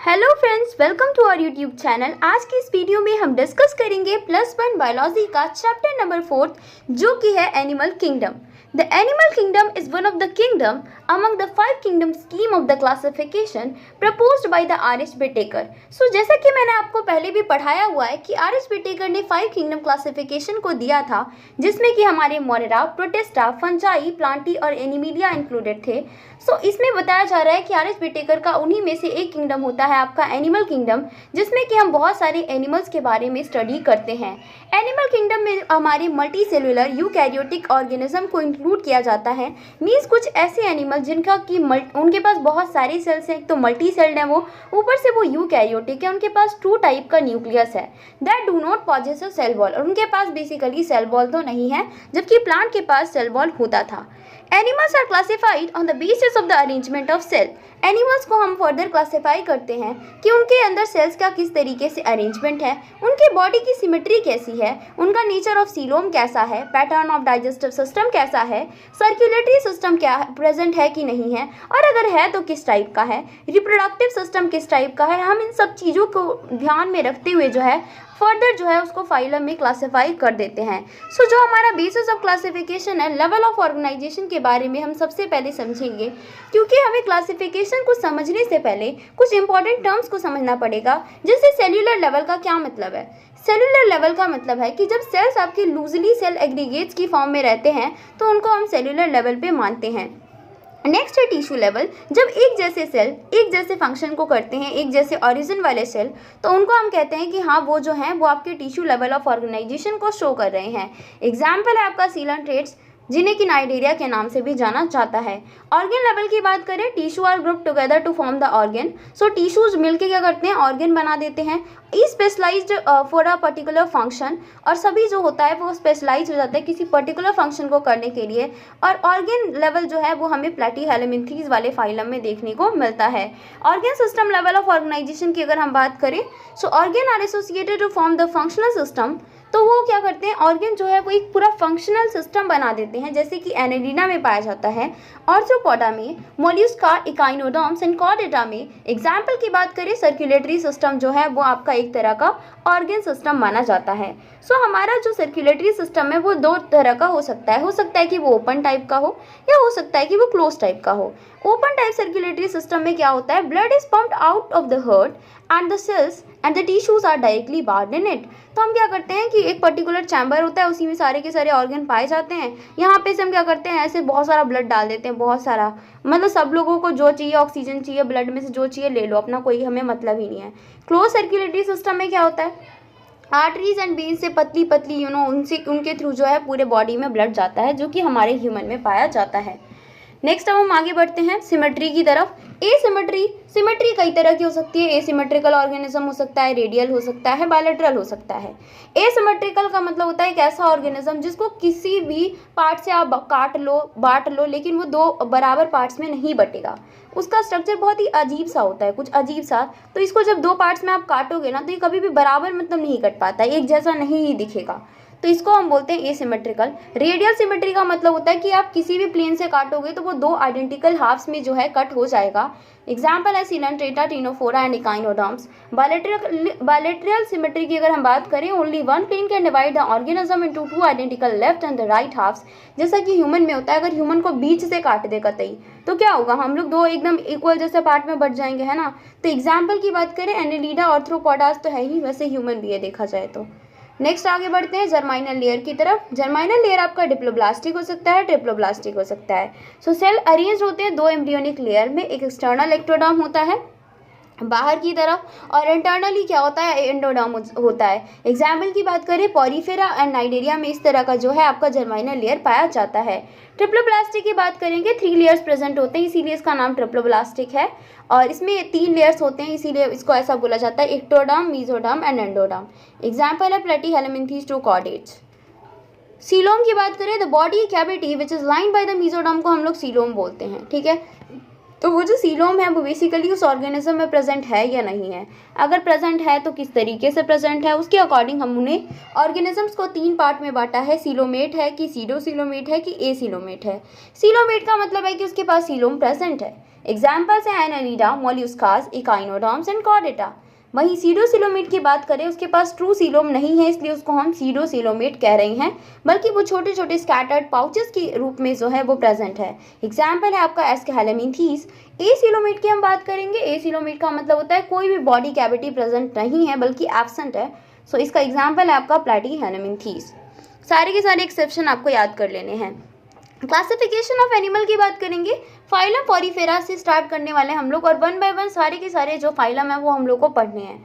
Hello friends, welcome to our YouTube channel. आज की इस वीडियो में हम डिस्कस करेंगे +1 बायोलॉजी का चैप्टर नंबर 4 जो कि है animal kingdom. The animal kingdom is one of the kingdom among the 5 kingdom scheme of the classification proposed by the R H. Whittaker. So जैसा कि मैंने आपको पहले भी पढ़ाया हुआ है कि आर.एच. व्हिटेकर ने 5 किंगडम क्लासिफिकेशन को दिया था, जिसमें कि हमारे मोरेरा, प्रोटिस्टा, फंजाई, प्लांटी और एनिमिलिया इंक्लूडेड थे। सो इसमें बताया जा रहा है कि आर.एच. व्हिटेकर का उन्हीं में से एक किंगडम होता है आपका एनिमल किंगडम, जिसमें कि हम बहुत सारे एनिमल्स के बारे में स्टडी करते हैं। एनिमल किंगडम में हमारे मल्टी सेलुलर यूकैरियोटिक ऑर्गेनिज्म को इंक्लूड किया जाता है। मीन्स कुछ ऐसे एनिमल जिनका कि उनके पास बहुत सारे सेल्स हैं, तो मल्टी सेल्ड है वो, ऊपर से वो यूकैरियोटिक है, उनके पास 2 टाइप का न्यूक्लियस है that do not possess a cell wall, और उनके पास बेसिकली सेल वॉल तो नहीं है, जबकि प्लांट के पास सेल वॉल होता था। Animals are classified on the basis of the arrangement of cell. Animals को हम फर्दर क्लासीफाई करते हैं कि उनके अंदर सेल्स का किस तरीके से अरेंजमेंट है, उनके बॉडी की सिमेट्री कैसी है, उनका नेचर ऑफ सीलोम कैसा है, पैटर्न ऑफ डाइजेस्टिव सिस्टम कैसा है, सर्कुलेटरी सिस्टम क्या प्रेजेंट है कि नहीं है, और अगर है तो किस टाइप का है, रिप्रोडक्टिव सिस्टम किस टाइप का है। हम इन सब चीज़ों को ध्यान में रखते हुए जो है फर्दर जो है उसको फाइलम में क्लासीफाई कर देते हैं। सो जो हमारा बेसिस ऑफ क्लासिफिकेशन है, लेवल ऑफ ऑर्गेनाइजेशन के बारे में हम सबसे पहले समझेंगे, क्योंकि हमें क्लासिफिकेशन को समझने से पहले कुछ इंपॉर्टेंट टर्म्स को समझना पड़ेगा। जैसे सेल्यूलर लेवल का क्या मतलब है। सेल्यूलर लेवल का मतलब है कि जब सेल्स आपके लूजली सेल एग्रीगेट्स की फॉर्म में रहते हैं तो उनको हम सेल्यूलर लेवल पे मानते हैं। नेक्स्ट है टिश्यू लेवल। जब एक जैसे सेल एक जैसे फंक्शन को करते हैं, एक जैसे ओरिजिन वाले सेल, तो उनको हम कहते हैं कि हाँ वो जो हैं वो आपके टिश्यू लेवल ऑफ ऑर्गेनाइजेशन को शो कर रहे हैं। एग्जाम्पल है आपका सीलन ट्रेट्स, जिन्हें कि नाइडेरिया के नाम से भी जाना जाता है। ऑर्गन लेवल की बात करें, tissue are group together to form the organ. So tissues मिलके क्या करते हैं, ऑर्गन बना देते हैं, specialised for a particular function, और सभी जो होता है वो स्पेशलाइज हो जाता है किसी पर्टिकुलर फंक्शन को करने के लिए। और ऑर्गन लेवल जो है वो हमें प्लैटीहेलमिन्थीज वाले फाइलम में देखने को मिलता है। Organ system level of organization की अगर हम बात करें, so organ are associated to form the functional system. तो वो क्या करते हैं, ऑर्गन जो है वो एक पूरा फंक्शनल सिस्टम बना देते हैं, जैसे कि एनेलिडा में पाया जाता है, आर्थ्रोपोडा में, मोल्यूस्का, इकाइनोडर्म्स एंड कॉर्डेटा में। एग्जाम्पल की बात करें, सर्कुलेटरी सिस्टम जो है वो आपका एक तरह का ऑर्गन सिस्टम माना जाता है। सो हमारा जो सर्कुलेटरी सिस्टम है वो 2 तरह का हो सकता है कि वो ओपन टाइप का हो या हो सकता है कि वो क्लोज टाइप का हो। ओपन टाइप सर्कुलेटरी सिस्टम में क्या होता है, blood is pumped out of the heart and the cells and the tissues are directly bathed in it. तो हम क्या करते हैं कि एक पर्टिकुलर चैम्बर होता है, उसी में सारे के सारे ऑर्गन पाए जाते हैं। यहाँ पे से हम क्या करते हैं, ऐसे बहुत सारा ब्लड डाल देते हैं, बहुत सारा, मतलब सब लोगों को जो चाहिए, ऑक्सीजन चाहिए, ब्लड में से जो चाहिए ले लो, अपना कोई हमें मतलब ही नहीं है। क्लोज सर्कुलेटरी सिस्टम में क्या होता है, आर्टरीज एंड वेन्स से पतली पतली उनके थ्रू जो है पूरे बॉडी में ब्लड जाता है, जो कि हमारे ह्यूमन में पाया जाता है। नेक्स्ट अब हम आगे बढ़ते हैं सिमेट्री की तरफ। सिमेट्री कई तरह की हो सकती है। एसिमेट्रिकल ऑर्गेनिज्म हो सकता है, रेडियल हो सकता है, बायलैटरल हो सकता है। एसिमेट्रिकल का मतलब होता है एक ऐसा ऑर्गेनिज्म जिसको किसी भी पार्ट से आप बांट लो, लेकिन वो 2 बराबर पार्ट्स में नहीं बटेगा। उसका स्ट्रक्चर बहुत ही अजीब सा होता है, कुछ अजीब सा। तो इसको जब 2 पार्ट्स में आप काटोगे ना, तो ये कभी भी बराबर मतलब नहीं कट पाता है, एक जैसा नहीं ही दिखेगा, तो इसको हम बोलते हैं एसिमेट्रिकल। रेडियल सिमेट्री का मतलब होता है कि आप किसी भी प्लेन से काटोगे तो वो 2 आइडेंटिकल हाफ्स में जो है कट हो जाएगा। एग्जाम्पल है Coelenterata, Ctenophora and echinoderms. Bilateral symmetry की अगर हम बात करें, only one plane can divide the organism into 2 identical left and the right halves. जैसा कि ह्यूमन में होता है, अगर ह्यूमन को बीच से काट दे कतई, तो क्या होगा, हम लोग 2 एकदम इक्वल जैसे पार्ट में बट जाएंगे, है ना। तो एग्जाम्पल की बात करें, एनेलिडा, आर्थ्रोपोडास तो है ही, वैसे ह्यूमन भी है देखा जाए तो। नेक्स्ट आगे बढ़ते हैं जर्माइनल लेयर की तरफ। जर्माइनल लेयर आपका डिप्लोब्लास्टिक हो सकता है, ट्रिप्लोब्लास्टिक हो सकता है। सो सेल अरेंज होते हैं 2 एम्ब्रियोनिक लेयर में। एक एक्सटर्नल एक्टोडर्म होता है बाहर की तरफ, और इंटरनली क्या होता है, एंडोडर्म होता है। एग्जाम्पल की बात करें, पॉरीफेरा एंड नाइडेरिया में इस तरह का जो है आपका जर्माइनल लेयर पाया जाता है। ट्रिप्लोब्लास्टिक की बात करेंगे, 3 लेयर्स प्रेजेंट होते हैं, इसीलिए इसका नाम ट्रिप्लोब्लास्टिक है। और इसमें 3 लेयर्स होते हैं, इसीलिए इसको ऐसा बोला जाता है, ectoderm, mesoderm and endoderm. Example है प्लैटीहेलमिन्थीज 2 कॉर्डेट्स। सीलोम की बात करें, the body cavity which is lined by the mesoderm को हम लोग सीलोम बोलते हैं, ठीक है। तो वो जो सीलोम है वो बेसिकली उस ऑर्गेनिज्म में प्रेजेंट है या नहीं है, अगर प्रेजेंट है तो किस तरीके से प्रेजेंट है, उसके अकॉर्डिंग हम उन्हें ऑर्गेनिजम्स को 3 पार्ट में बांटा है। सीलोमेट है कि सीडोसीलोमेट है कि एसीलोमेट है। सीलोमेट का मतलब है कि उसके पास सीलोम प्रेजेंट है। एग्जाम्पल्स हैं एनालिडा, मोल्यूस्कास, इकाइनोडर्म्स एंड कॉर्डेटा। वहीं सीडोसिलोमेट की बात करें, उसके पास ट्रू सीलोम नहीं है, इसलिए उसको हम सीडोसिलोमेट कह रहे हैं, बल्कि वो छोटे छोटे स्कैटर्ड पाउचेस के रूप में जो है वो प्रेजेंट है। एग्जाम्पल है आपका एस्केलेमिंथीस। एसिलोमेट की हम बात करेंगे, एसिलोमेट का मतलब होता है कोई भी बॉडी कैविटी प्रेजेंट नहीं है बल्कि एब्सेंट है। सो इसका एग्जाम्पल है आपका प्लैटीहेलमिंथीस। सारे के सारे एक्सेप्शन आपको याद कर लेने हैं। क्लासिफिकेशन ऑफ एनिमल की बात करेंगे, फाइलम पॉरीफेरा से स्टार्ट करने वाले हम लोग, और वन बाय वन सारे के सारे जो फाइलम है वो हम लोग को पढ़ने हैं।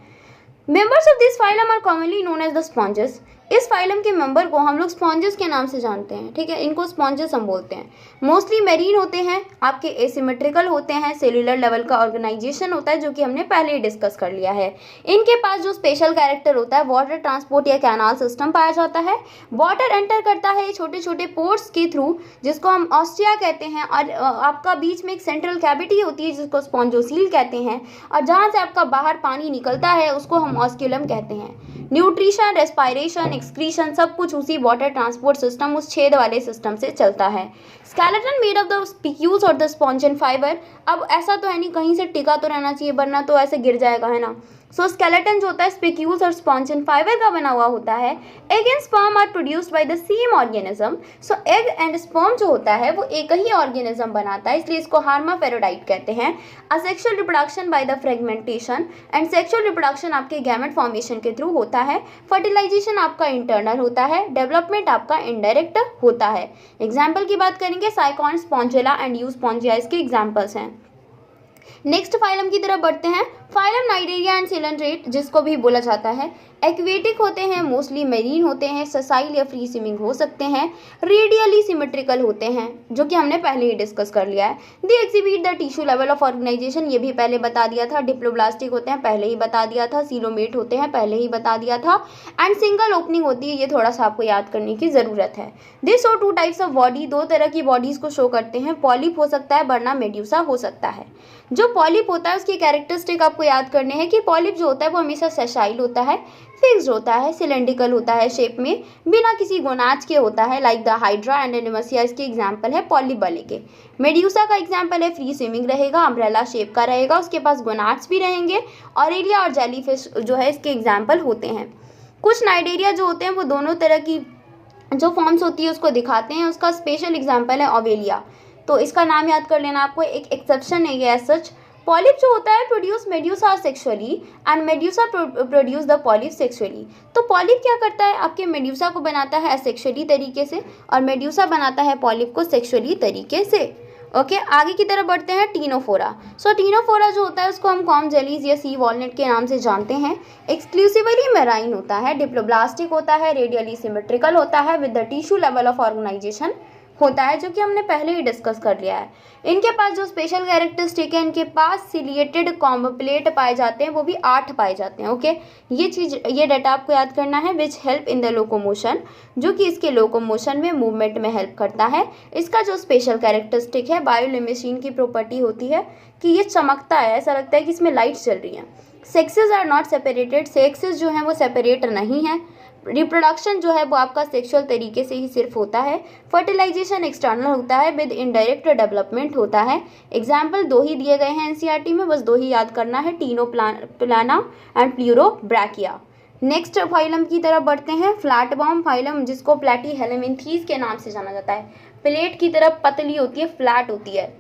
Members of this phylum are commonly known as the sponges. इस फाइलम के मेंबर को हम लोग स्पॉन्जेस के नाम से जानते हैं, ठीक है, इनको स्पॉन्जेस हम बोलते हैं। मोस्टली मेरीन होते हैं, आपके एसिमेट्रिकल होते हैं, सेल्यूलर लेवल का ऑर्गेनाइजेशन होता है जो कि हमने पहले ही डिस्कस कर लिया है। इनके पास जो स्पेशल कैरेक्टर होता है, वाटर ट्रांसपोर्ट या कैनाल सिस्टम पाया जाता है। वाटर एंटर करता है छोटे छोटे पोर्ट्स के थ्रू, जिसको हम ऑस्टिया कहते हैं, और आपका बीच में एक सेंट्रल कैविटी होती है जिसको स्पॉन्जोसील कहते हैं, और जहाँ से आपका बाहर पानी निकलता है उसको हम ऑस्क्यूलम कहते हैं। न्यूट्रिशन, रेस्पायरेशन, एक्सक्रीशन सब कुछ उसी वाटर ट्रांसपोर्ट सिस्टम, उस छेद वाले सिस्टम से चलता है। Skeleton made of the spicules और द स्पॉन्ज एंड फाइबर। अब ऐसा तो है नहीं, कहीं से टिका तो रहना चाहिए वरना तो ऐसे गिर जाएगा, है ना। सो स्केलेटन जो होता है स्पिक्यूल्स और स्पॉन्ज एंड फाइबर का बना हुआ होता है। Egg and sperm are produced by the same organism. So egg and sperm जो होता है वो एक ही ऑर्गेनिज्म बनाता है, इसलिए इसको हार्माफेरोडाइट कहते हैं। Asexual reproduction by the fragmentation and sexual reproduction आपके गैमेट फॉर्मेशन के थ्रू होता है। फर्टिलाइजेशन आपका इंटरनल होता है, डेवलपमेंट आपका इनडायरेक्ट होता है। एग्जाम्पल की बात करेंगे, साइकॉन, स्पॉन्जिला एंड यूस्पॉन्जिया इसके एग्जाम्पल्स हैं। नेक्स्ट फाइलम की तरफ बढ़ते हैं। फाइलम नाइडेरिया एंड सिलेंड्रेट जिसको भी बोला जाता है, एक्वेटिक होते हैं, मोस्टली मेरीन होते हैं, ससाइल या फ्री स्विमिंग हो सकते हैं, रेडियली सिमेट्रिकल होते हैं जो कि हमने पहले ही डिस्कस कर लिया है। They exhibit the tissue level of organisation, ये भी पहले बता दिया था। डिप्लोब्लास्टिक होते हैं, पहले ही बता दिया था। सीलोमेट होते हैं, पहले ही बता दिया था। एंड सिंगल ओपनिंग होती है, ये थोड़ा सा आपको याद करने की जरूरत है। दे show two types of body, दो तरह की बॉडीज को शो करते हैं। पॉलिप हो सकता है वरना मेड्यूसा हो सकता है। जो पॉलिप होता है उसकी कैरेक्टरिस्टिक आपको याद करने हैं कि पॉलिप जो होता है वो हमेशा सेशाइल होता है, फिक्स्ड होता है, सिलेंड्रिकल होता है शेप में, बिना किसी गोनाज के होता है, लाइक द हाइड्रा एंड एनिमसिया इसके एग्जाम्पल है पॉलिप वाले के। मेड्यूसा का एग्जाम्पल है फ्री स्विमिंग रहेगा, अम्ब्रेला शेप का रहेगा, उसके पास गोनाड्स भी रहेंगे। ऑरेलिया और जेलीफिश जो है इसके एग्जाम्पल होते हैं। कुछ नाइडेरिया जो होते हैं वो दोनों तरह की जो फॉर्म्स होती है उसको दिखाते हैं, उसका स्पेशल एग्जाम्पल है ओवेलिया। तो इसका नाम याद कर लेना आपको, एक एक्सेप्शन है ये एज सच। पॉलिप जो होता है produce medusa sexually and medusa produce the polyp sexually. तो पॉलिप क्या करता है, आपके मेड्यूसा को बनाता है असेक्सुअली तरीके से, और मेड्यूसा बनाता है पॉलिप को सेक्सुअली तरीके से। ओके, आगे की तरफ बढ़ते हैं। टीनोफोरा। सो टीनोफोरा जो होता है उसको हम कॉम जेलीज या सी वॉलनट के नाम से जानते हैं। एक्सक्लूसिवली मेराइन होता है, डिप्लोब्लास्टिक होता है, रेडियली सिमेट्रिकल होता है, with the tissue level of organisation होता है जो कि हमने पहले ही डिस्कस कर लिया है। इनके पास जो स्पेशल कैरेक्टरिस्टिक है, इनके पास सिलिएटेड कॉम्प्लेट पाए जाते हैं, वो भी 8 पाए जाते हैं। ओके, ये डाटा आपको याद करना है। Which help in the locomotion, जो कि इसके लोकोमोशन में मूवमेंट में हेल्प करता है। इसका जो स्पेशल कैरेक्टरिस्टिक है, बायोल्यूमिनेशन की प्रॉपर्टी होती है कि ये चमकता है, ऐसा लगता है कि इसमें लाइट चल रही है। Sexes are not separated, sexes जो हैं वो सेपरेट नहीं है। रिप्रोडक्शन जो है वो आपका सेक्सुअल तरीके से ही सिर्फ होता है। फर्टिलाइजेशन एक्सटर्नल होता है, विद इनडायरेक्ट डेवलपमेंट होता है। एग्जाम्पल 2 ही दिए गए हैं एनसीईआरटी में, बस 2 ही याद करना है, Ctenoplana and Pleurobrachia. Next phylum की तरफ बढ़ते हैं। फ्लैटवर्म फाइलम जिसको प्लैटीहेलमिंथीस के नाम से जाना जाता है। प्लेट की तरफ पतली होती है, फ्लैट होती है।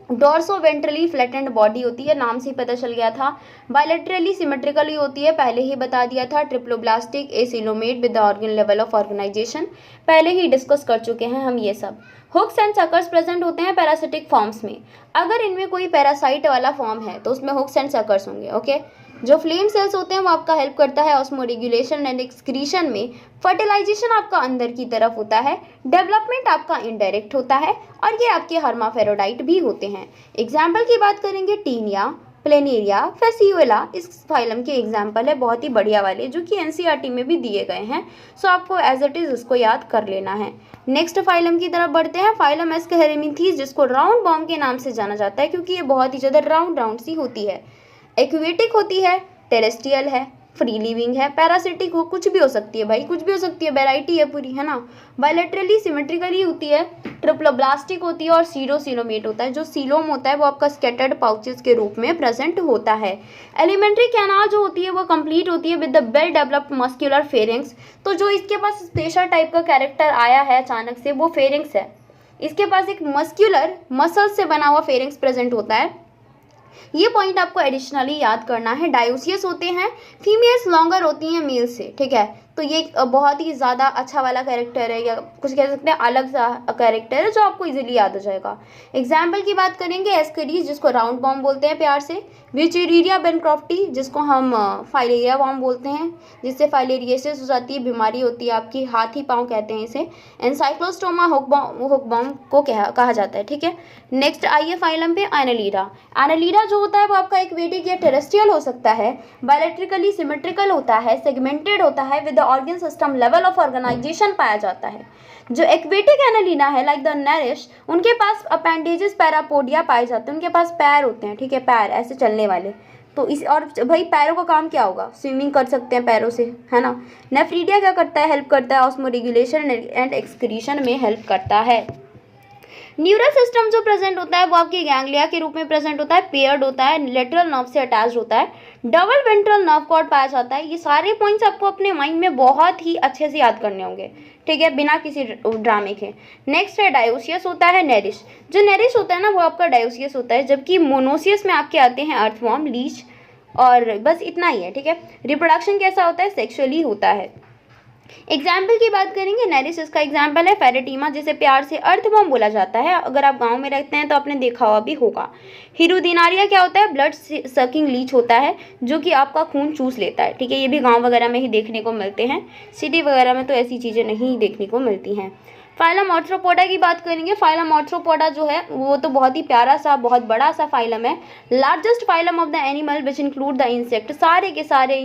डॉर्सो वेंट्रली फ्लैटेंड बॉडी होती है, नाम से ही पता चल गया था। बायलैटरली सिमेट्रिकली होती है, पहले ही बता दिया था। Triploblastic, acoelomate with the organ level of organisation, पहले ही डिस्कस कर चुके हैं हम ये सब। हुक्स एंड सकर्स प्रेजेंट होते हैं पैरासिटिक फॉर्म्स में। अगर इनमें कोई पैरासाइट वाला फॉर्म है तो उसमें हुक्स एंड सकर्स होंगे। ओके, जो फ्लेम सेल्स होते हैं वो आपका हेल्प करता है ऑस्मोरेगुलेशन एंड एक्सक्रीशन में। फर्टिलाइजेशन आपका अंदर की तरफ होता है, डेवलपमेंट आपका इनडायरेक्ट होता है, और ये आपके हर्माफेरोडाइट भी होते हैं। एग्जाम्पल की बात करेंगे, टीनिया, प्लेनेरिया, फेसियोला इस फाइलम के एग्जाम्पल है, बहुत ही बढ़िया वाले, जो कि एनसीईआरटी में भी दिए गए हैं। सो आपको एज इट इज उसको याद कर लेना है। नेक्स्ट फाइलम की तरफ बढ़ते हैं। फाइलम एस्केलेमिंथीस जिसको राउंड बॉम्ब के नाम से जाना जाता है क्योंकि ये बहुत ही ज़्यादा राउंड सी होती है। एक्वेटिक होती है, टेरेस्ट्रियल है, फ्री लिविंग है, पैरासिटिक हो, कुछ भी हो सकती है भाई, कुछ भी हो सकती है, वैरायटी है पूरी, है ना। बायलैटरली सिमेट्रिकली होती है, ट्रिप्लोब्लास्टिक होती है और सीरोसिलोमेट होता है। जो सीलोम होता है वो आपका स्कैटर्ड पाउचेस के रूप में प्रेजेंट होता है। एलिमेंट्री कैनाल जो होती है वो कंप्लीट होती है with the well developed muscular pharynx. तो जो इसके पास स्पेशल टाइप का कैरेक्टर आया है अचानक से वो फेरिंग्स है। इसके पास एक मस्कुलर मसल से बना हुआ फेरिंग्स प्रेजेंट होता है। ये पॉइंट आपको एडिशनली याद करना है। डायोसियस होते हैं, फीमेल्स लॉन्गर होती हैं मेल से, ठीक है। तो ये बहुत ही ज़्यादा अच्छा वाला कैरेक्टर है, या कुछ कह सकते हैं अलग सा कैरेक्टर है जो आपको इजीली याद हो जाएगा। एग्जाम्पल की बात करेंगे, एस्करीज जिसको राउंड बॉम्ब बोलते हैं प्यार से, विचेरिया बेनक्रॉफ्टी जिसको हम फाइलेरिया बॉम्ब बोलते हैं, जिससे फाइलेरियसिस हो जाती है, बीमारी होती है आपकी, हाथी पाँव कहते हैं इसे। एनसाइक्लोस्टोमा हुक बॉम्ब को कहा जाता है, ठीक है। नेक्स्ट आइए फाइलम पे, एनालीडा। एनालीडा जो होता है वो आपका एक्वेटिक या टेरेस्ट्रियल हो सकता है, बायलैटरली सिमेट्रिकल होता है, सेगमेंटेड होता है, with the organ system level of organisation पाया जाता है। जो एक्वेटिक एनालिना है लाइक द नरिश, उनके पास अपेंडेजेस पैरापोडिया पाए जाते हैं, उनके पास पैर होते हैं, ठीक है, पैर ऐसे चलने वाले। तो इस और भाई पैरों का काम क्या होगा, स्विमिंग कर सकते हैं पैरों से, है ना। नेफ्रीडिया क्या करता है, हेल्प करता है, ऑस्मोरेगुलेशन एंड एक्सक्रीशन में हेल्प करता है। न्यूरल सिस्टम जो प्रेजेंट होता है वो आपकी गैंग्लिया के रूप में प्रेजेंट होता है, पेयर्ड होता है, लेटरल नर्व से अटैच्ड होता है, डबल वेंट्रल नर्व कॉर्ड पाया जाता है। ये सारे पॉइंट्स आपको अपने माइंड में बहुत ही अच्छे से याद करने होंगे, ठीक है, बिना किसी ड्रामे के। नेक्स्ट है डायोसियस होता है, नेरिश। जो नेरिश होता है ना वो आपका डायोसियस होता है, जबकि मोनोसियस में आपके आते हैं अर्थवॉर्म, लीच, और बस इतना ही है, ठीक है। रिप्रोडक्शन कैसा होता है, सेक्सुअली होता है। एग्जाम्पल की बात करेंगे, नेरिस इसका एग्जाम्पल है, फेरेटीमा जिसे प्यार से अर्थवॉर्म बोला जाता है, अगर आप गांव में रहते हैं तो आपने देखा हुआ भी होगा। हिरुदिनारिया क्या होता है, ब्लड सकिंग लीच होता है जो कि आपका खून चूस लेता है, ठीक है। ये भी गांव वगैरह में ही देखने को मिलते हैं, सिटी वगैरह में तो ऐसी चीज़ें नहीं देखने को मिलती हैं। फाइलम आर्थ्रोपोडा की बात करेंगे। फाइलम आर्थ्रोपोडा जो है वो तो बहुत ही प्यारा सा, बहुत बड़ा सा फाइलम है, largest phylum of the animal which include the insect. सारे के सारे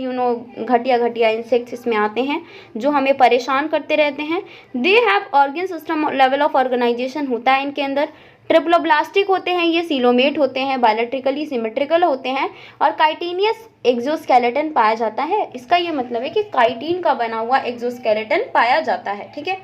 घटिया घटिया इंसेक्ट्स इसमें आते हैं जो हमें परेशान करते रहते हैं। They have organ system level of organisation होता है इनके अंदर। ट्रिप्लोब्लास्टिक होते हैं, ये सीलोमेट होते हैं, बायलैटरली सिमेट्रिकल होते हैं, और काइटिनियस एक्सोस्केलेटन पाया जाता है। इसका ये मतलब है कि काइटिन का बना हुआ एक्सोस्केलेटन पाया जाता है, ठीक है।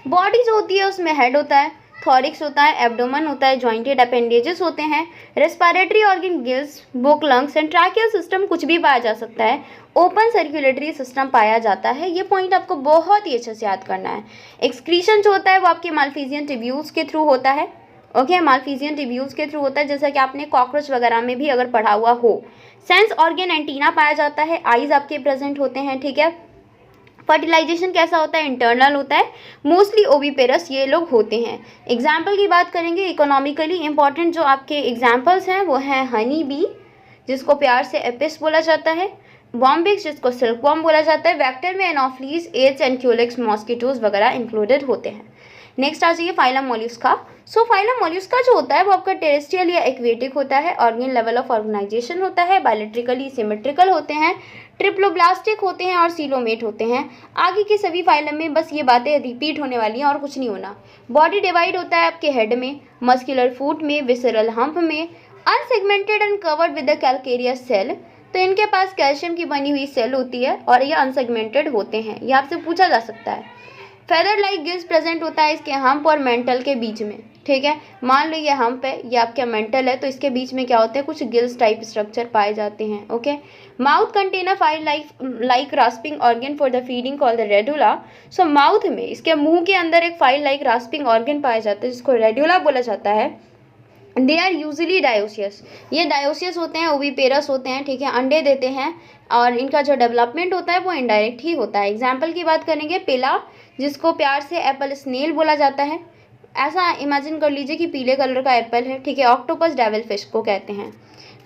बॉडी जो होती है उसमें हेड होता है, थॉरिक्स होता है, एब्डोमन होता है, जॉइंटेड अपेंडेजेस होते हैं, respiratory organ gills, book, lungs and tracheal system कुछ भी पाया जा सकता है, ओपन सर्कुलेटरी सिस्टम पाया जाता है। ये पॉइंट आपको बहुत ही अच्छे से याद करना है। एक्सक्रीशन जो होता है वो आपके मालफिजियन ट्यूब्यूल्स के थ्रू होता है, ओके, मालफिजियन ट्यूब्यूल्स के थ्रू होता है, जैसा कि आपने कॉकरोच वगैरह में भी अगर पढ़ा हुआ हो। सेंस ऑर्गन एंटीना पाया जाता है, आईज आपके प्रेजेंट होते हैं, ठीक है। फर्टिलाइजेशन कैसा होता है, इंटरनल होता है, मोस्टली ओविपेरस ये लोग होते हैं। एग्जाम्पल की बात करेंगे, इकोनॉमिकली इंपॉर्टेंट जो आपके एग्जाम्पल्स हैं वो हैं हनी बी जिसको प्यार से एपिस बोला जाता है, बॉम्बिक्स जिसको सिल्क वॉर्म बोला जाता है, वेक्टर में Anopheles, Aedes and Culex, mosquitoes वगैरह इंक्लूडेड होते हैं। नेक्स्ट आ जाइए फाइलम मोल्यूस्का। सो फाइलम मोल्यूस्का जो होता है वो आपका टेरेस्ट्रियल या एक्वेटिक होता है, ऑर्गन लेवल ऑफ ऑर्गेनाइजेशन होता है, बायलैटरली सिमेट्रिकल होते हैं, ट्रिप्लोब्लास्टिक होते हैं और सीलोमेट होते हैं। आगे के सभी फाइलम में बस ये बातें रिपीट होने वाली हैं और कुछ नहीं होना। बॉडी डिवाइड होता है आपके हेड में, मस्कुलर फूट में, विसरल हम्प में, unsegmented and covered with the calcareous cell. तो इनके पास कैल्शियम की बनी हुई सेल होती है और ये अनसेगमेंटेड होते हैं, ये आपसे पूछा जा सकता है। फेदर लाइक गिल्स प्रेजेंट होता है इसके हम्प और मेंटल के बीच में, ठीक है। मान लो ये हम्प है, ये आपका मेंटल है, तो इसके बीच में क्या होते हैं, कुछ गिल्स टाइप स्ट्रक्चर पाए जाते हैं, okay. Mouth contain a file like rasping organ for the feeding called the radula. So mouth में, इसके मुंह के अंदर एक फाइल लाइक रास्पिंग ऑर्गन पाया जाता है जिसको रेडुला बोला जाता है। दे आर यूजली डायोसियस, ये डायोसियस होते हैं, ओविपेरस होते हैं, ठीक है, अंडे देते हैं और इनका जो डेवलपमेंट होता है वो इनडायरेक्ट ही होता है। एग्जाम्पल की बात करेंगे, पिला जिसको प्यार से एप्पल स्नेल बोला जाता है, ऐसा इमेजिन कर लीजिए कि पीले कलर का एप्पल है, ठीक है। ऑक्टोपस डेविल फिश को कहते हैं।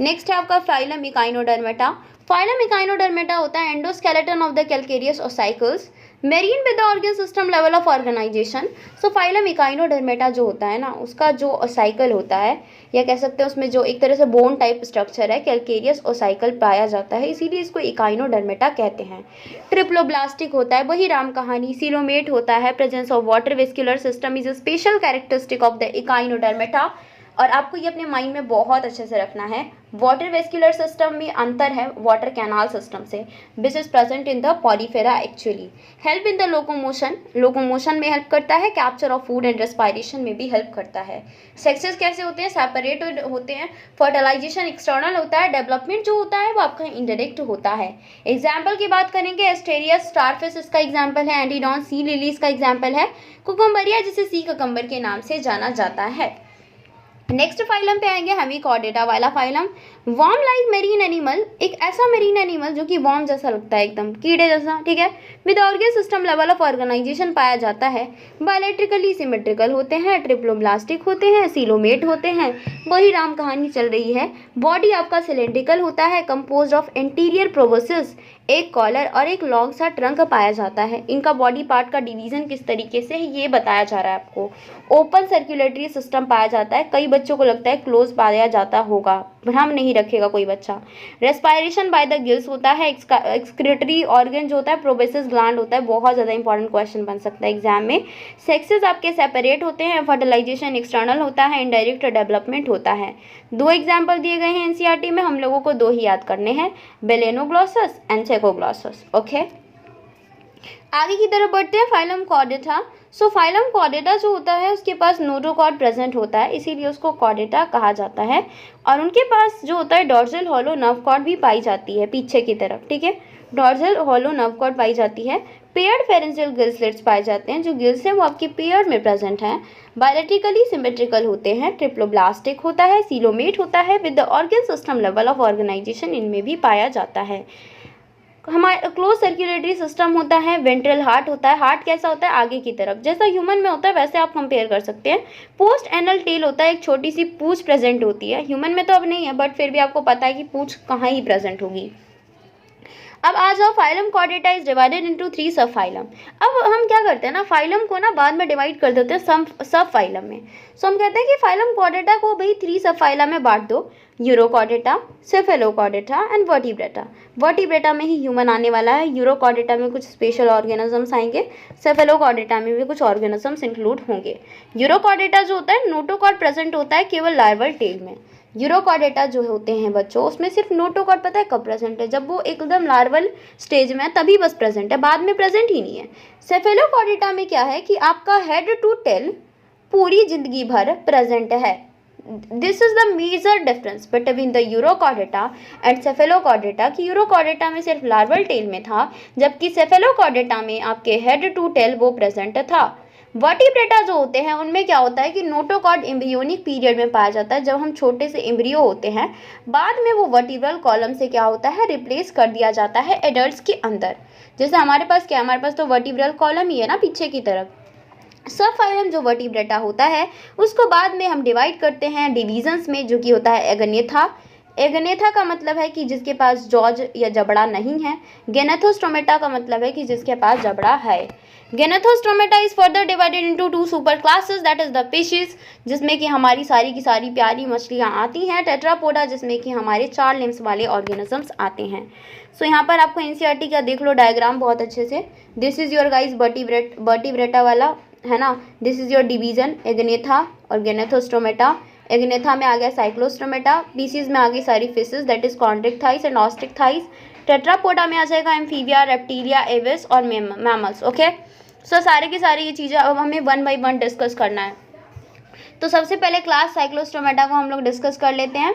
नेक्स्ट है आपका फाइलम इकाइनोडर्मेटा। फाइलम इकाइनोडर्मेटा होता है endoskeleton of the calcareous ossicles, marine with the organ system level of organisation. So phylum Echinodermata जो होता है ना, उसका जो ओसाइकल होता है, या कह सकते हैं उसमें जो एक तरह से बोन टाइप स्ट्रक्चर है, कैलकेरियस ओसाइकल पाया जाता है, इसीलिए इसको इकाइनोडर्मेटा कहते हैं। ट्रिप्लोब्लास्टिक होता है, वही राम कहानी। सीलोमेट होता है, presence of water vascular system is a special characteristic of the Echinodermata. और आपको ये अपने माइंड में बहुत अच्छे से रखना है। वाटर वेस्कुलर सिस्टम में अंतर है वाटर कैनाल सिस्टम से, which is present in the Porifera actually. Help in the locomotion में हेल्प करता है, capture of food and respiration में भी हेल्प करता है। सेक्सेस कैसे होते हैं? सेपरेटेड होते हैं। फर्टिलाइजेशन एक्सटर्नल होता है, डेवलपमेंट जो होता है वो आपका इनडायरेक्ट होता है। एग्जाम्पल की बात करेंगे, एस्टेरियस स्टारफिश इसका एग्जाम्पल है, एंटीडॉन सी लिलीज का एग्जाम्पल है, कुकुम्बरिया जिसे सी ककम्बर के नाम से जाना जाता है। नेक्स्ट फाइलम पे आएंगे, हेमिकॉर्डेटा वाला phylum. Worm like marine animal, एक ऐसा मेरीन एनिमल जो कि वॉर्म जैसा लगता है, एकदम कीड़े जैसा, ठीक है। With organ system level of organisation पाया जाता है। बायोलेट्रिकली सिमेट्रिकल होते हैं, ट्रिप्लोब्लास्टिक होते हैं, सीलोमेट होते हैं, वही राम कहानी चल रही है। बॉडी आपका सिलेंड्रिकल होता है, कंपोज्ड ऑफ इंटीरियर प्रोबोसिस, एक कॉलर और एक लॉन्ग सा ट्रंक पाया जाता है। इनका बॉडी पार्ट का डिवीजन किस तरीके से है ये बताया जा रहा है आपको। ओपन सर्कुलेटरी सिस्टम पाया जाता है, कई बच्चों को लगता है क्लोज पाया जाता होगा, भ्रम नहीं रखेगा कोई बच्चा। रेस्पायरेशन बाय द गिल्स होता है। एक्सक्रीटरी ऑर्गन जो होता है प्रोबेसिस ग्लैंड होता है, बहुत ज़्यादा इंपॉर्टेंट क्वेश्चन बन सकता है एग्जाम में। सेक्सेस आपके सेपरेट होते हैं, फर्टिलाइजेशन एक्सटर्नल होता है, इनडायरेक्ट डेवलपमेंट होता है। 2 एग्जाम्पल दिए गए हैं एनसीईआरटी में, हम लोगों को 2 ही याद करने हैं, बेलेनोग्लॉसस एंड चेकोग्लॉसस। ओके, आगे की तरफ बढ़ते हैं। Phylum Chordata. So phylum Chordata जो होता है उसके पास नोटोकॉर्ड प्रेजेंट होता है, इसीलिए उसको कॉर्डेटा कहा जाता है। और उनके पास जो होता है डॉर्सल हॉलो नर्व कॉर्ड भी पाई जाती है पीछे की तरफ, ठीक है। डॉर्सल हॉलो नर्व कॉर्ड पाई जाती है। पेयर्ड फेरेंजियल गिल स्लिट्स पाए जाते हैं, जो गिल्स हैं वो आपके पेयर में प्रेजेंट हैं। बायोलेट्रिकली सिमेट्रिकल होते हैं, ट्रिप्लोब्लास्टिक होता है, सीलोमेट होता है, with the organ system level of organisation इनमें भी पाया जाता है। हमारे क्लोज सर्कुलेटरी सिस्टम होता है, वेंट्रल हार्ट होता है। हार्ट कैसा होता है? आगे की तरफ, जैसा ह्यूमन में होता है वैसे आप कंपेयर कर सकते हैं। पोस्ट एनल टेल होता है, एक छोटी सी पूंछ प्रेजेंट होती है। ह्यूमन में तो अब नहीं है, बट फिर भी आपको पता है कि पूंछ कहाँ ही प्रेजेंट होगी। अब आ जाओ, phylum Chordata is divided into 3 सब फाइलम। अब हम क्या करते हैं ना, फाइलम को ना बाद में डिवाइड कर देते हैं सब फाइलम में। सो हम कहते हैं कि फाइलम कॉर्डेटा को भाई 3 सब फाइलम में बांट दो, urochordata, Cephalochordata and vertebrata. Vertebrata में ही ह्यूमन आने वाला है, यूरोकॉर्डेटा में कुछ स्पेशल ऑर्गेनिजम्स आएंगे, सेफेलोकॉर्डेटा में भी कुछ ऑर्गेनिजम्स इंक्लूड होंगे। यूरोकॉर्डेटा जो होता है नोटोकॉर्ड प्रेजेंट होता है केवल लार्वल टेल में। यूरोकॉर्डेटा जो होते हैं बच्चों उसमें सिर्फ नोटोकॉर्ड पता है कब प्रेजेंट है? जब वो एकदम लार्वल स्टेज में है तभी बस प्रेजेंट है, बाद में प्रेजेंट ही नहीं है। सेफेलोकॉर्डेटा में क्या है कि आपका हेड टू टेल पूरी जिंदगी भर प्रेजेंट है। This is the major difference between the Urochordata and Cephalochordata, कि यूरोकॉर्डेटा में सिर्फ लार्वल टेल में था, जबकि सेफेलोकॉर्डेटा में आपके हेड टू टेल वो प्रेजेंट था। वर्टिब्रेटा जो होते हैं उनमें क्या होता है कि नोटोकॉर्ड एम्ब्रियोनिक पीरियड में पाया जाता है, जब हम छोटे से एम्ब्रियो होते हैं, बाद में वो वर्टिब्रल कॉलम से क्या होता है रिप्लेस कर दिया जाता है एडल्ट्स के अंदर। जैसे हमारे पास क्या, हमारे पास तो वर्टिब्रल कॉलम ही है ना पीछे की तरफ। सब फाइलम जो वर्टिब्रेटा होता है उसको बाद में हम डिवाइड करते हैं डिविजन्स में, जो कि होता है एगनेथा। एगनेथा का मतलब है कि जिसके पास जॉज या जबड़ा नहीं है। गेनेथोस्टोमेटा का मतलब है कि जिसके पास जबड़ा है। Gnathostomata is further divided into 2 super classes, that is the fishes, जिसमें कि हमारी सारी की सारी प्यारी मछलियाँ आती हैं। टेट्रापोडा, जिसमें कि हमारे 4 लिम्स वाले ऑर्गेनिजम्स आते हैं। सो यहाँ पर आपको एनसीईआरटी का देख लो डायग्राम बहुत अच्छे से। This is your guys vertebrata वाला है ना, दिस इज योर डिवीजन एगनेथा और गेनेथोस्टोमेटा। एगनेथा में आ गया साइक्लोस्टोमेटा, पीसीज में आ गई सारी fishes that is Chondrichthyes and Osteichthyes. Tetrapoda में आ जाएगा एम्फीबिया, रेप्टिलिया, एविस और मैमल्स। ओके, सो सारे की सारी ये चीज़ें अब हमें 1 बाय 1 डिस्कस करना है। तो सबसे पहले क्लास साइक्लोस्टोमेटा को हम लोग डिस्कस कर लेते हैं।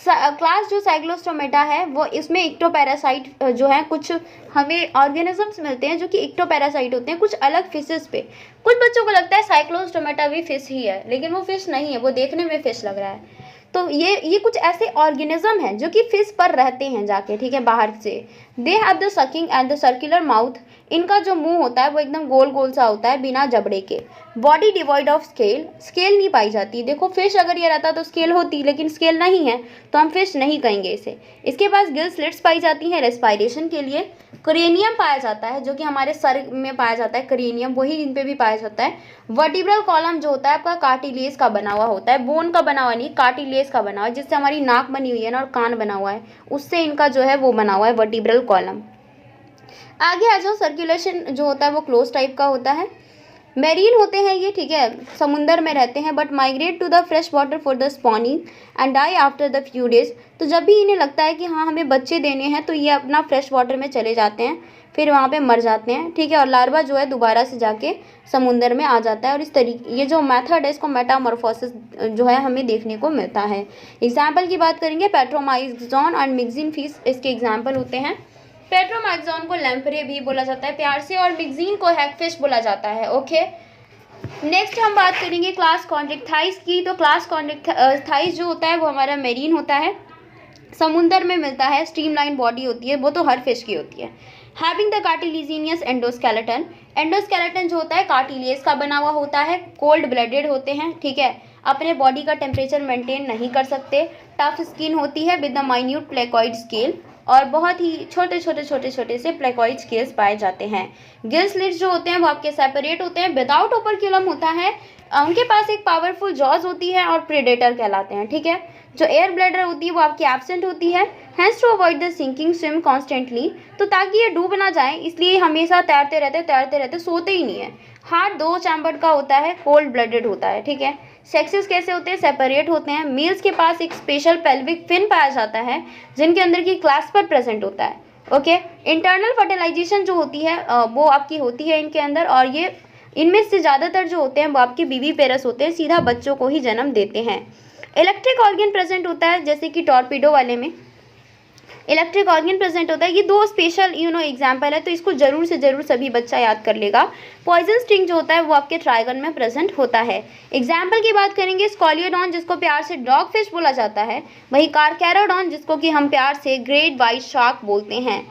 क्लास जो साइक्लोस्टोमेटा है वो इसमें इक्टोपैरासाइट जो है, कुछ हमें ऑर्गेनिजम्स मिलते हैं जो कि इक्टोपैरासाइट होते हैं कुछ अलग फिशेस पे। कुछ बच्चों को लगता है साइक्लोस्टोमेटा भी फिश ही है, लेकिन वो फिश नहीं है, वो देखने में फिश लग रहा है। तो ये कुछ ऐसे ऑर्गेनिज्म हैं जो कि फिश पर रहते हैं जाके, ठीक है, बाहर से। They have the sucking and the circular mouth, इनका जो मुंह होता है वो एकदम गोल गोल सा होता है बिना जबड़े के। Body devoid of scale, scale नहीं पाई जाती। देखो फिश अगर ये रहता तो स्केल होती, लेकिन स्केल नहीं है तो हम फिश नहीं कहेंगे इसे। इसके पास गिल स्लिट्स पाई जाती हैं रेस्पायरेशन के लिए। क्रेनियम पाया जाता है जो कि हमारे सर में पाया जाता है, क्रेनियम वही इन पे भी पाया जाता है। वर्टिब्रल कॉलम जो होता है आपका कार्टिलेज का बना हुआ होता है, बोन का बना हुआ नहीं, कार्टिलेज का बना हुआ है, जिससे हमारी नाक बनी हुई है ना और कान बना हुआ है, उससे इनका जो है वो बना हुआ है वर्टिब्रल कॉलम। आगे आ जाओ, सर्कुलेशन जो होता है वो क्लोज टाइप का होता है। मेरीन होते हैं ये, ठीक है, समुंदर में रहते हैं, but migrate to the fresh water for the spawning and die after the few days. तो जब भी इन्हें लगता है कि हाँ हमें बच्चे देने हैं तो ये अपना फ्रेश वाटर में चले जाते हैं, फिर वहाँ पे मर जाते हैं, ठीक है, और लार्वा जो है दोबारा से जाके समुंदर में आ जाता है। और इस तरीके ये जो मेथड है इसको मेटामॉर्फोसिस जो है हमें देखने को मिलता है। एग्जाम्पल की बात करेंगे, पेट्रोमाइक्सॉन और मिक्सिन फिश इसके एग्जाम्पल होते हैं। पेट्रोमाइक्सॉन को लैम्प्रे भी बोला जाता है प्यार से, और मिक्सिन को हैगफिश बोला जाता है। ओके, नेक्स्ट हम बात करेंगे क्लास कॉन्ड्रिक्थाइस की। तो क्लास कॉन्ड्रिक्थाइस जो होता है वो हमारा मेरीन होता है, समुंदर में मिलता है, स्ट्रीमलाइन बॉडी होती है, वो तो हर फिश की होती है। हैविंग द कार्टिलिजिनियस एंडोस्केलेटन, एंडोस्केलेटन जो होता है कार्टिलेज का बना हुआ होता है, कोल्ड ब्लडेड होते हैं, ठीक है, अपने बॉडी का टेम्परेचर मेंटेन नहीं कर सकते, टफ स्किन होती है with the minute placoid scale, और बहुत ही छोटे छोटे से प्लेकॉइड स्केल्स पाए जाते हैं। गिल स्लिट्स जो होते हैं वो आपके सेपरेट होते हैं, विदाउट ओपर्क्यूलम होता है, उनके पास एक पावरफुल जॉज होती है और प्रेडेटर कहलाते हैं, ठीक है। जो एयर ब्लैडर होती है वो आपकी एब्सेंट होती है। Hence to avoid the sinking swim constantly, तो ताकि ये डूब ना जाए इसलिए हमेशा तैरते रहते, सोते ही नहीं है। हार्ट 2 चैम्बर्ड का होता है, कोल्ड ब्लडेड होता है, ठीक है। सेक्सेस कैसे होते हैं, सेपरेट होते हैं। मेल्स के पास एक स्पेशल पेल्विक फिन पाया जाता है जिनके अंदर की क्लैस्पर प्रेजेंट होता है। ओके, इंटरनल फर्टिलाइजेशन जो होती है वो आपकी होती है इनके अंदर, और ये इनमें से ज़्यादातर जो होते हैं वो आपके बीवी पेरस होते हैं, सीधा बच्चों को ही जन्म देते हैं। इलेक्ट्रिक ऑर्गन प्रेजेंट होता है, जैसे कि टॉर्पीडो वाले में इलेक्ट्रिक ऑर्गन प्रेजेंट होता है। ये 2 स्पेशल एग्जाम्पल है, तो इसको जरूर से जरूर सभी बच्चा याद कर लेगा। पॉइजन स्टिंग जो होता है वो आपके ट्राइगन में प्रेजेंट होता है। एग्जाम्पल की बात करेंगे, स्कॉलियोडॉन जिसको प्यार से डॉग फिश बोला जाता है, वही कार्कैरोडॉन जिसको कि हम प्यार से ग्रेट वाइट शार्क बोलते हैं।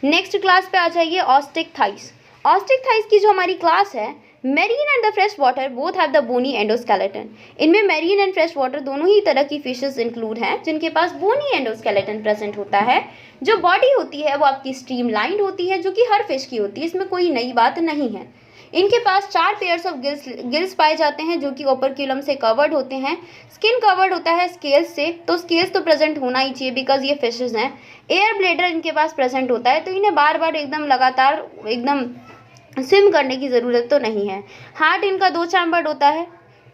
नेक्स्ट क्लास पे आ जाइए, ऑस्टिकथाइस। ऑस्टिकथाइस की जो हमारी क्लास है, marine and the fresh water both have the bony endoskeleton. इनमें मेरीन एंड फ्रेश वाटर दोनों ही तरह की फिशेस इंक्लूड हैं जिनके पास बोनी एंडोस्केलेटन प्रेजेंट होता है। जो बॉडी होती है वो आपकी स्ट्रीमलाइंड होती है, जो कि हर फिश की होती है, इसमें कोई नई बात नहीं है। इनके पास 4 पेयर्स ऑफ गिल्स पाए जाते हैं जो कि ओपर्क्यूलम से कवर्ड होते हैं। स्किन कवर्ड होता है स्केल्स से, तो स्केल्स तो प्रेजेंट होना ही चाहिए बिकॉज ये फिशेज हैं। एयर ब्लेडर इनके पास प्रेजेंट होता है, तो इन्हें बार बार एकदम लगातार एकदम स्विम करने की ज़रूरत तो नहीं है। हार्ट इनका 2 चैम्बर्ड होता है,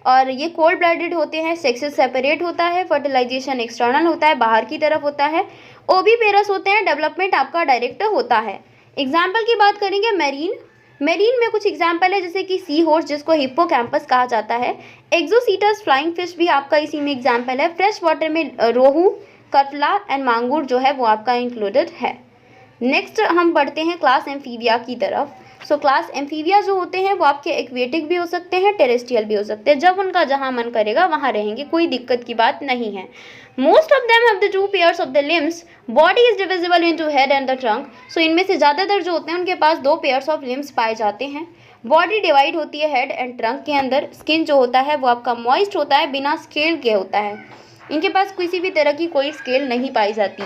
और ये कोल्ड ब्लडेड होते हैं। सेक्सेस सेपरेट होता है, फर्टिलाइजेशन एक्सटर्नल होता है, बाहर की तरफ होता है। ओबी पेरस होते हैं, डेवलपमेंट आपका डायरेक्ट होता है। एग्जाम्पल की बात करेंगे, मेरीन में कुछ एग्जाम्पल है, जैसे कि सी हॉर्स जिसको हिप्पोकैम्पस कहा जाता है। एक्सोसीटस फ्लाइंग फिश भी आपका इसी में एग्जाम्पल है। फ्रेश वाटर में रोहू, कटला एंड मांगूर जो है वो आपका इंक्लूडेड है। नेक्स्ट हम बढ़ते हैं क्लास एम्फीबिया की तरफ। सो क्लास एम्फीबिया जो होते हैं वो आपके एक्वेटिक भी हो सकते हैं, टेरेस्ट्रियल भी हो सकते हैं। जब उनका जहाँ मन करेगा वहाँ रहेंगे, कोई दिक्कत की बात नहीं है। Most of them have the 2 pairs of the limbs, body is divisible into head and the trunk. So इनमें से ज़्यादातर जो होते हैं उनके पास 2 पेयर्स ऑफ लिम्स पाए जाते हैं। बॉडी डिवाइड होती है हेड एंड ट्रंक के अंदर। स्किन जो होता है वो आपका मॉइस्ट होता है, बिना स्केल के होता है। इनके पास किसी भी तरह की कोई स्केल नहीं पाई जाती।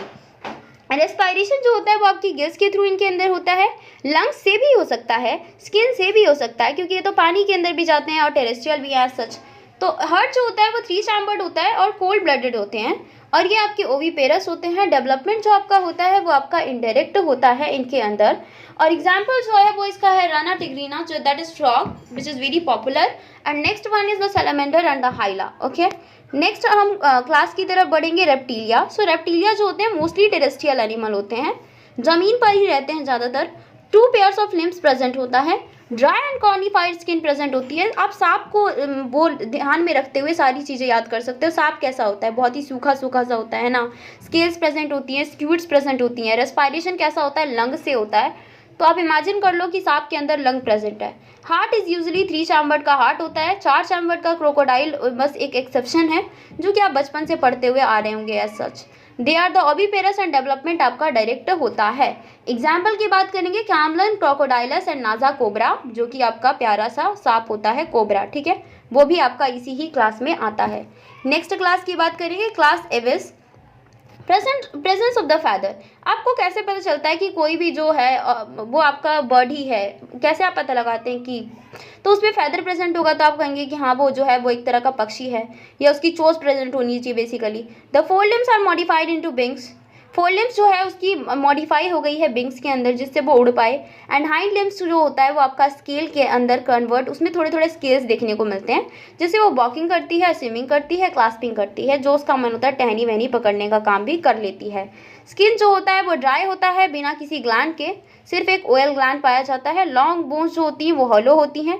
रेस्पायरेशन जो होता है वो आपकी गिल्स के थ्रू इनके अंदर होता है। लंग्स से भी हो सकता है, स्किन से भी हो सकता है, क्योंकि ये तो पानी के अंदर भी जाते हैं और टेरेस्ट्रियल भी है सच। तो हार्ट जो होता है वो 3 चैम्बर्ड होता है और कोल्ड ब्लडेड होते हैं, और ये आपके ओवीपेरस होते हैं। डेवलपमेंट जो आपका होता है वो आपका इनडायरेक्ट होता है इनके अंदर। और एग्जाम्पल जो है वो इसका है राना टिग्रीना, जो that is frog which is very popular, and next one is the salamander and the Hyla. Okay, next हम क्लास की तरफ बढ़ेंगे, रेप्टीलिया। सो रेप्टीलिया जो होते हैं मोस्टली टेरेस्ट्रियल एनिमल होते हैं, ज़मीन पर ही रहते हैं ज़्यादातर। 2 पेयर्स ऑफ लिम्स प्रेजेंट होता है। Dry and cornified skin present होती है। आप सांप को वो ध्यान में रखते हुए सारी चीज़ें याद कर सकते हो। सांप कैसा होता है, बहुत ही सूखा सूखा सा होता है ना। स्केल्स प्रेजेंट होती हैं, स्क्यूट्स प्रेजेंट होती हैं। रेस्पायरेशन कैसा होता है, लंग से होता है। तो आप इमेजिन कर लो कि सांप के अंदर लंग प्रेजेंट है। हार्ट इज यूजुअली 3 चैम्बर्ड का हार्ट होता है। 4 चैम्बर्ड का क्रोकोडाइल बस एक एक्सेप्शन है, जो कि आप बचपन से पढ़ते हुए आ रहे होंगे as such. They are the oviparous and development आपका डायरेक्ट होता है। एग्जाम्पल की बात करेंगे, chameleon, Crocodylus and Naja cobra, जो कि आपका प्यारा सा सांप होता है कोबरा, ठीक है, वो भी आपका इसी ही क्लास में आता है। नेक्स्ट क्लास की बात करेंगे, class Aves. Presence of the feather. आपको कैसे पता चलता है कि कोई भी जो है वो आपका बर्ड ही है, कैसे आप पता लगाते हैं कि, तो उसमें फैदर प्रेजेंट होगा तो आप कहेंगे कि हाँ वो जो है वो एक तरह का पक्षी है, या उसकी चोंच प्रेजेंट होनी चाहिए basically. The 4 limbs are modified into wings. Four limbs जो है उसकी मॉडिफाई हो गई है विंग्स के अंदर जिससे वो उड़ पाए। एंड हाइंड लिम्स जो होता है वो आपका स्केल के अंदर कन्वर्ट, उसमें थोड़े थोड़े स्केल्स देखने को मिलते हैं जिससे वो वॉकिंग करती है, स्विमिंग करती है, क्लास्पिंग करती है, जो उसका मन होता है टहनी वहनी पकड़ने का काम भी कर लेती है। स्किन जो होता है वो ड्राई होता है बिना किसी ग्लैंड के, सिर्फ एक ऑयल ग्लैंड पाया जाता है। लॉन्ग बोन्स जो होती हैं वो हॉलो होती हैं,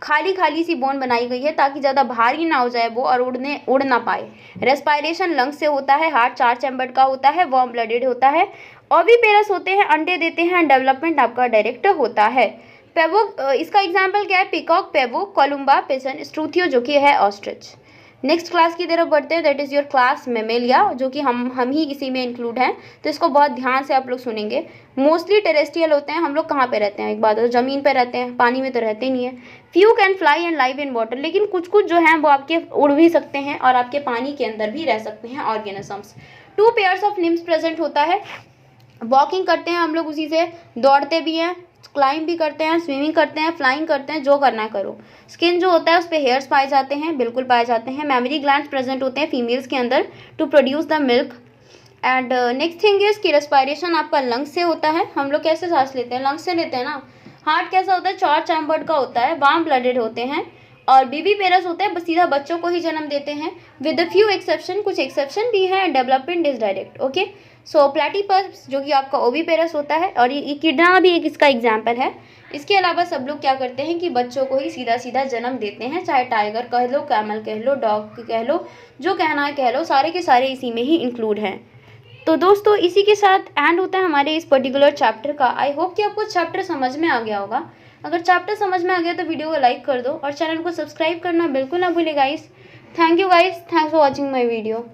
खाली खाली सी बोन बनाई गई है ताकि ज़्यादा भारी ना हो जाए वो और उड़ ना पाए। रेस्पायरेशन लंग्स से होता है। हार्ट 4 चैम्बर्ड का होता है, वार्म ब्लडेड होता है। ओविपेरस होते हैं, अंडे देते हैं, डेवलपमेंट आपका डायरेक्ट होता है। पेवोक, इसका एग्जाम्पल क्या है? पिकॉक, पेवोक, कोलुम्बा, पिजन, स्ट्रूथियो जो कि है ऑस्ट्रिच। नेक्स्ट क्लास की तरफ बढ़ते हैं, that is your class Mammalia, जो कि हम ही इसी में इंक्लूड हैं, तो इसको बहुत ध्यान से आप लोग सुनेंगे। मोस्टली टेरेस्ट्रियल होते हैं। हम लोग कहाँ पे रहते हैं? एक बात है, ज़मीन पे रहते हैं, पानी में तो रहते नहीं है। Few can fly and live in water, लेकिन कुछ कुछ जो हैं वो आपके उड़ भी सकते हैं और आपके पानी के अंदर भी रह सकते हैं organisms. 2 pairs of limbs present होता है। वॉकिंग करते हैं हम लोग उसी से, दौड़ते भी हैं, क्लाइंब भी करते हैं, स्विमिंग करते हैं, फ्लाइंग करते हैं, जो करना है करो। स्किन जो होता है उस पर हेयर्स पाए जाते हैं, बिल्कुल पाए जाते हैं। मेमोरी ग्लैंड्स प्रेजेंट होते हैं फीमेल्स के अंदर to produce the milk. And next thing is कि रेस्पायरेशन आपका लंग्स से होता है। हम लोग कैसे सांस लेते हैं? लंग्स से लेते हैं ना। हार्ट कैसा होता है? 4 चैम्बर्ड का होता है, वार्म ब्लडेड होते हैं। और बेबी पेरस होते हैं, बस सीधा बच्चों को ही जन्म देते हैं, विद फ्यू एक्सेप्शन, कुछ एक्सेप्शन भी है। Development is direct. Okay, so platypus जो कि आपका ओविपेरस होता है, और ये किडना भी एक इसका एग्जाम्पल है। इसके अलावा सब लोग क्या करते हैं कि बच्चों को ही सीधा सीधा जन्म देते हैं, चाहे टाइगर कह लो, कैमल कह लो, डॉग कह लो, जो कहना है कह लो, सारे के सारे इसी में ही इंक्लूड हैं। तो दोस्तों इसी के साथ एंड होता है हमारे इस पर्टिकुलर चैप्टर का। आई होप कि आपको चैप्टर समझ में आ गया होगा। अगर चैप्टर समझ में आ गया तो वीडियो को लाइक कर दो और चैनल को सब्सक्राइब करना बिल्कुल ना भूले guys. Thank you guys, thanks for watching my video.